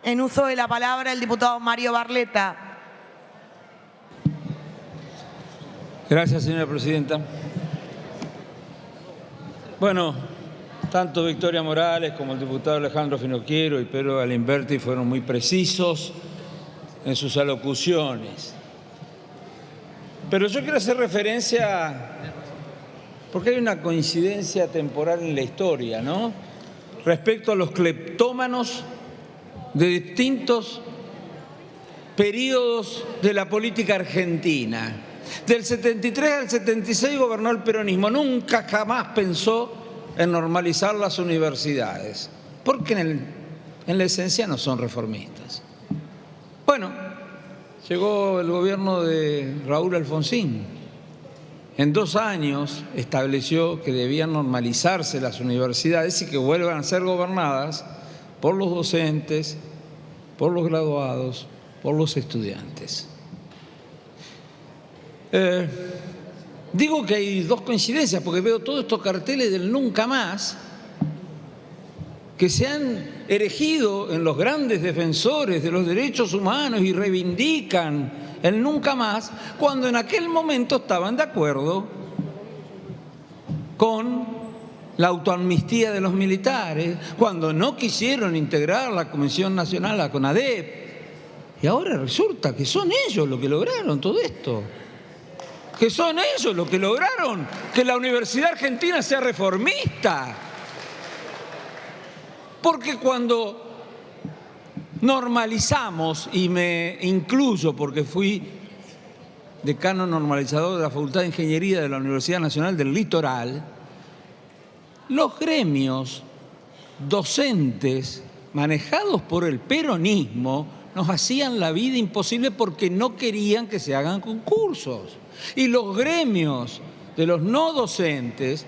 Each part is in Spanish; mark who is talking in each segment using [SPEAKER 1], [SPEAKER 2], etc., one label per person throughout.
[SPEAKER 1] En uso de la palabra el diputado Mario Barletta.
[SPEAKER 2] Gracias, señora presidenta. Bueno, tanto Victoria Morales como el diputado Alejandro Finocchiaro y Pedro Galimberti fueron muy precisos en sus alocuciones. Pero yo quiero hacer referencia, porque hay una coincidencia temporal en la historia, ¿no?, respecto a los cleptómanos de distintos periodos de la política argentina. Del 73 al 76 gobernó el peronismo. Nunca jamás pensó en normalizar las universidades, porque en la esencia no son reformistas. Bueno, llegó el gobierno de Raúl Alfonsín. En 2 años estableció que debían normalizarse las universidades y que vuelvan a ser gobernadas por los docentes, por los graduados, por los estudiantes. Digo que hay 2 coincidencias, porque veo todos estos carteles del nunca más que se han erigido en los grandes defensores de los derechos humanos y reivindican el nunca más, cuando en aquel momento estaban de acuerdo con la autoamnistía de los militares, cuando no quisieron integrar la Comisión Nacional, la CONADEP. Y ahora resulta que son ellos los que lograron todo esto. Que son ellos los que lograron que la Universidad Argentina sea reformista. Porque cuando normalizamos, y me incluyo porque fui decano normalizador de la Facultad de Ingeniería de la Universidad Nacional del Litoral, los gremios docentes manejados por el peronismo nos hacían la vida imposible porque no querían que se hagan concursos. Y los gremios de los no docentes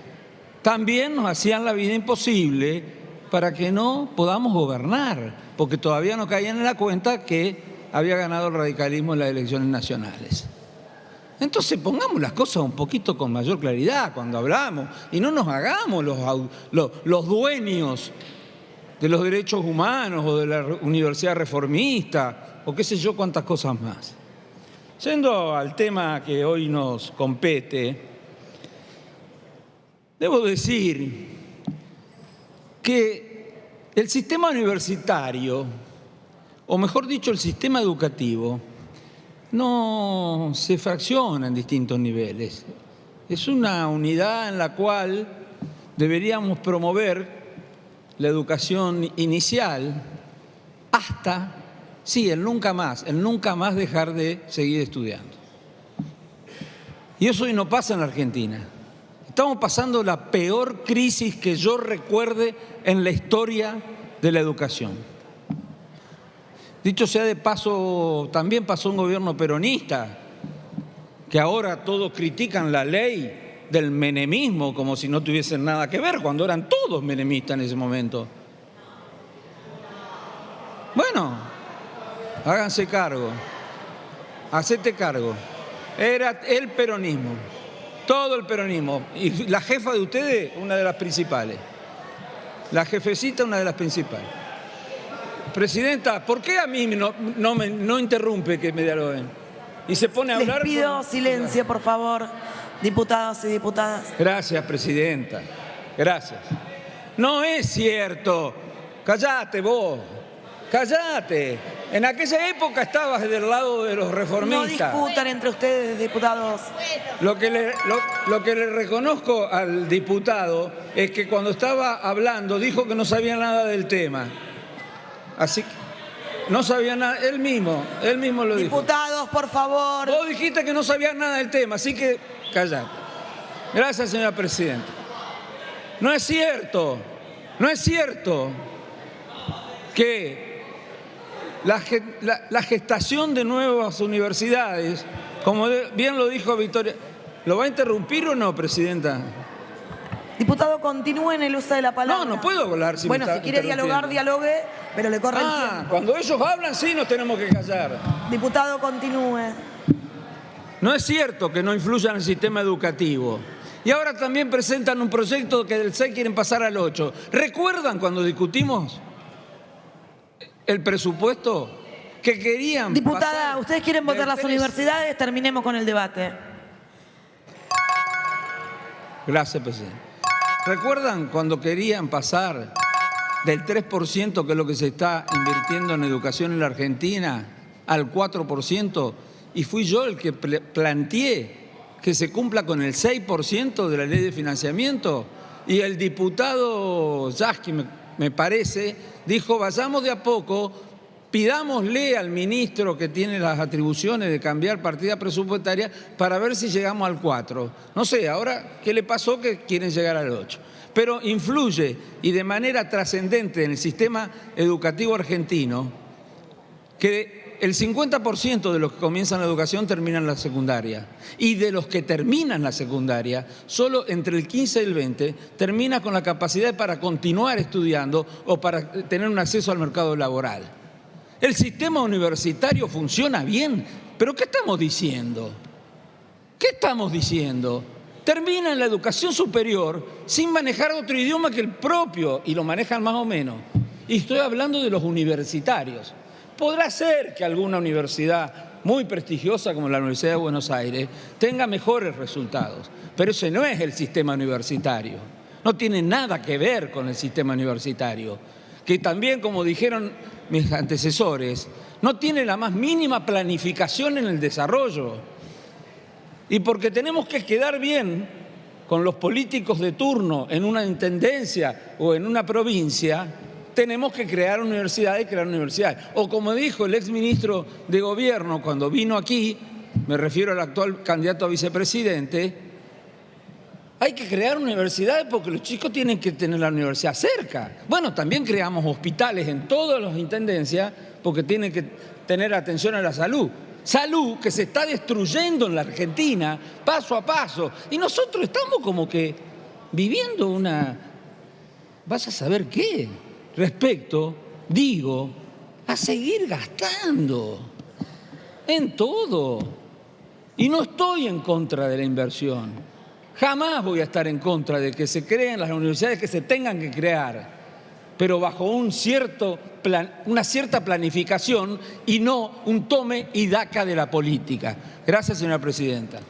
[SPEAKER 2] también nos hacían la vida imposible para que no podamos gobernar, porque todavía no caían en la cuenta que había ganado el radicalismo en las elecciones nacionales. Entonces pongamos las cosas un poquito con mayor claridad cuando hablamos y no nos hagamos los dueños de los derechos humanos o de la universidad reformista o qué sé yo cuántas cosas más. Yendo al tema que hoy nos compete, debo decir que el sistema universitario, o mejor dicho, el sistema educativo, no se fracciona en distintos niveles. Es una unidad en la cual deberíamos promover la educación inicial hasta, sí, el nunca más dejar de seguir estudiando. Y eso hoy no pasa en la Argentina. Estamos pasando la peor crisis que yo recuerde en la historia de la educación. Dicho sea de paso, también pasó un gobierno peronista, que ahora todos critican la ley del menemismo como si no tuviesen nada que ver, cuando eran todos menemistas en ese momento. Bueno, háganse cargo, hacete cargo. Era el peronismo, todo el peronismo. Y la jefa de ustedes, una de las principales. La jefecita, una de las principales. Presidenta, ¿por qué a mí no interrumpe que me dialoguen? Y se pone a hablar.
[SPEAKER 1] Les pido silencio, por favor, diputados y diputadas.
[SPEAKER 2] Gracias, presidenta. Gracias. No es cierto. Cállate vos. Cállate. En aquella época estabas del lado de los reformistas.
[SPEAKER 1] No discutan entre ustedes, diputados.
[SPEAKER 2] Lo que le reconozco al diputado es que cuando estaba hablando dijo que no sabía nada del tema. Así que no sabía nada, él mismo lo dijo.
[SPEAKER 1] Diputados, por favor.
[SPEAKER 2] Vos dijiste que no sabías nada del tema, así que callate. Gracias, señora presidenta. No es cierto que la gestación de nuevas universidades, como bien lo dijo Victoria, ¿lo va a interrumpir o no, presidenta?
[SPEAKER 1] Diputado, continúe en el uso de la palabra.
[SPEAKER 2] No puedo hablar si
[SPEAKER 1] bueno,
[SPEAKER 2] me está
[SPEAKER 1] si quiere dialogar, dialogue, pero le corre el tiempo.
[SPEAKER 2] Cuando ellos hablan, sí nos tenemos que callar.
[SPEAKER 1] Diputado, continúe.
[SPEAKER 2] No es cierto que no influya en el sistema educativo. Y ahora también presentan un proyecto que del 6 quieren pasar al 8. ¿Recuerdan cuando discutimos el presupuesto que querían
[SPEAKER 1] Diputada,
[SPEAKER 2] pasar
[SPEAKER 1] ustedes quieren votar
[SPEAKER 2] del
[SPEAKER 1] las
[SPEAKER 2] 3.
[SPEAKER 1] universidades, terminemos con el debate.
[SPEAKER 2] Gracias, presidente. ¿Recuerdan cuando querían pasar del 3%, que es lo que se está invirtiendo en educación en la Argentina, al 4%? Y fui yo el que planteé que se cumpla con el 6% de la ley de financiamiento. Y el diputado Yasky, me parece, dijo, vayamos de a poco, pidámosle al ministro que tiene las atribuciones de cambiar partida presupuestaria para ver si llegamos al 4. No sé, ahora, ¿qué le pasó? Que quieren llegar al 8. Pero influye y de manera trascendente en el sistema educativo argentino que el 50% de los que comienzan la educación terminan la secundaria. Y de los que terminan la secundaria, solo entre el 15 y el 20 termina con la capacidad para continuar estudiando o para tener un acceso al mercado laboral. El sistema universitario funciona bien, pero ¿qué estamos diciendo? ¿Qué estamos diciendo? Terminan la educación superior sin manejar otro idioma que el propio, y lo manejan más o menos. Y estoy hablando de los universitarios. Podrá ser que alguna universidad muy prestigiosa como la Universidad de Buenos Aires tenga mejores resultados, pero ese no es el sistema universitario. No tiene nada que ver con el sistema universitario, que también, como dijeron mis antecesores, no tiene la más mínima planificación en el desarrollo. Y porque tenemos que quedar bien con los políticos de turno en una intendencia o en una provincia, tenemos que crear universidades. O como dijo el exministro de Gobierno cuando vino aquí, me refiero al actual candidato a vicepresidente, hay que crear universidades porque los chicos tienen que tener la universidad cerca. Bueno, también creamos hospitales en todas las intendencias porque tienen que tener atención a la salud. Salud que se está destruyendo en la Argentina paso a paso. Y nosotros estamos como que viviendo una... ¿Vas a saber qué? Respecto, digo, a seguir gastando en todo. Y no estoy en contra de la inversión. Jamás voy a estar en contra de que se creen las universidades que se tengan que crear, pero bajo una cierta planificación y no un tome y daca de la política. Gracias, señora presidenta.